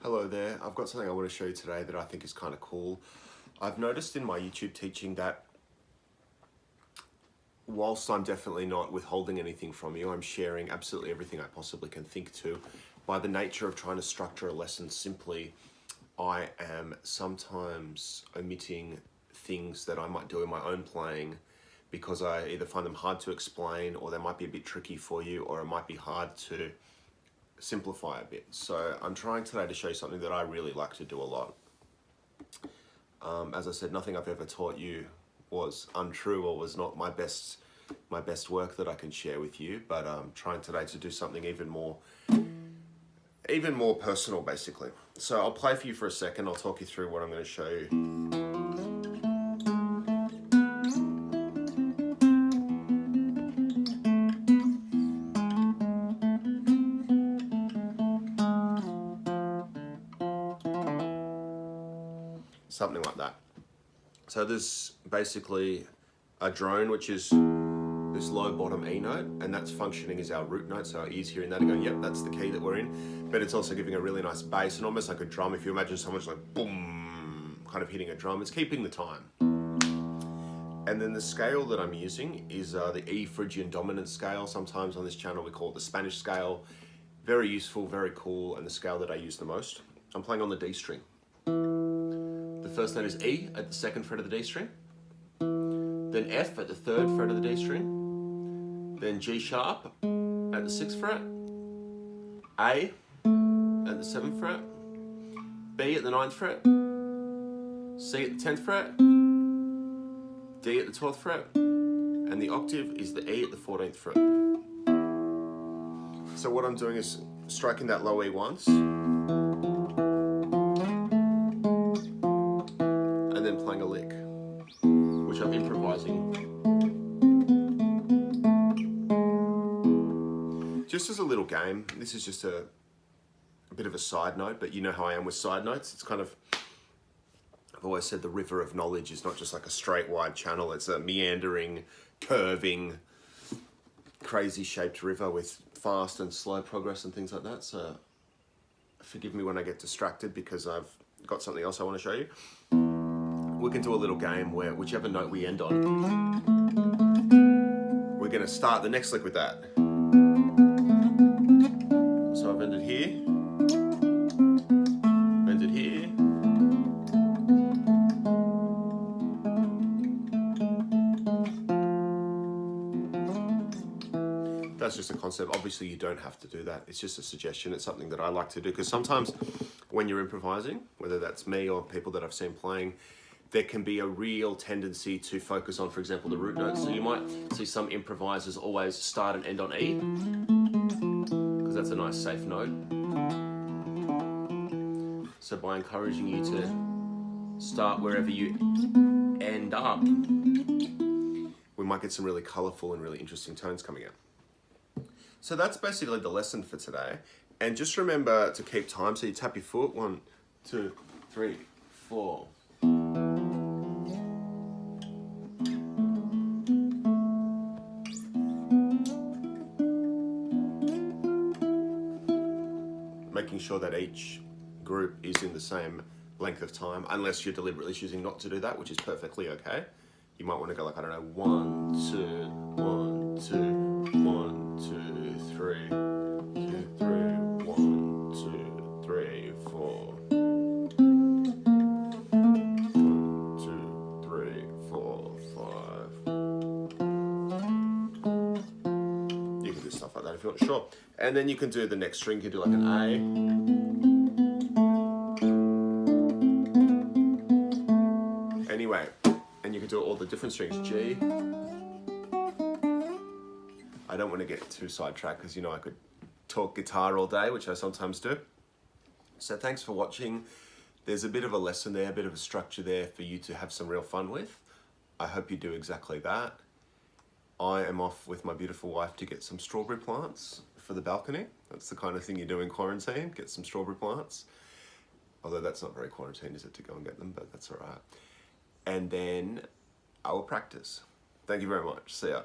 Hello there, I've got something I want to show you today that I think is kind of cool. I've noticed in my YouTube teaching that whilst I'm definitely not withholding anything from you, I'm sharing absolutely everything I possibly can think to. By the nature of trying to structure a lesson simply, I am sometimes omitting things that I might do in my own playing because I either find them hard to explain, or they might be a bit tricky for you, or it might be hard to simplify a bit. So I'm trying today to show you something that I really like to do a lot. As I said, nothing I've ever taught you was untrue or was not my best work that I can share with you, but I'm trying today to do something even more personal, basically. So I'll play for you for a second. I'll talk you through what I'm going to show you. Something like that. So there's basically a drone, which is this low bottom E note, and that's functioning as our root note, so our ears hearing that and going, yep, that's the key that we're in. But it's also giving a really nice bass, and almost like a drum. If you imagine someone's like boom, kind of hitting a drum, it's keeping the time. And then the scale that I'm using is the E Phrygian dominant scale. Sometimes on this channel we call it the Spanish scale. Very useful, very cool, and the scale that I use the most. I'm playing on the D string. The first note is E at the second fret of the D string, then F at the third fret of the D string, then G sharp at the sixth fret, A at the seventh fret, B at the ninth fret, C at the 10th fret, D at the 12th fret, and the octave is the E at the 14th fret. So what I'm doing is striking that low E once, and then playing a lick, which I'm improvising. Just as a little game, this is just a bit of a side note, but you know how I am with side notes. It's kind of, I've always said the river of knowledge is not just like a straight wide channel, it's a meandering, curving, crazy shaped river with fast and slow progress and things like that. So forgive me when I get distracted because I've got something else I want to show you. We can do a little game where whichever note we end on, we're going to start the next lick with that. So I've ended here, ended here, that's just a concept. Obviously you don't have to do that. It's just a suggestion. It's something that I like to do because sometimes when you're improvising, whether that's me or people that I've seen playing, there can be a real tendency to focus on, for example, the root notes. So you might see some improvisers always start and end on E, because that's a nice safe note. So by encouraging you to start wherever you end up, we might get some really colorful and really interesting tones coming out. So that's basically the lesson for today. And just remember to keep time. So you tap your foot, 1, 2, 3, 4. Making sure that each group is in the same length of time, unless you're deliberately choosing not to do that, which is perfectly okay. You might want to go like, I don't know, 1, 2, 1, 2, 1, 2, 3, 2, 3, 1, 2, 3, 4. 1, 2, 3, 4, 5. You can do stuff like that if you're not sure. And then you can do the next string, you can do like an A. Anyway, and you can do all the different strings, G. I don't want to get too sidetracked because you know I could talk guitar all day, which I sometimes do. So thanks for watching. There's a bit of a lesson there, a bit of a structure there for you to have some real fun with. I hope you do exactly that. I am off with my beautiful wife to get some strawberry plants for the balcony. That's the kind of thing you do in quarantine, get some strawberry plants. Although that's not very quarantine, is it, to go and get them, but that's all right. And then I will practice. Thank you very much. See ya.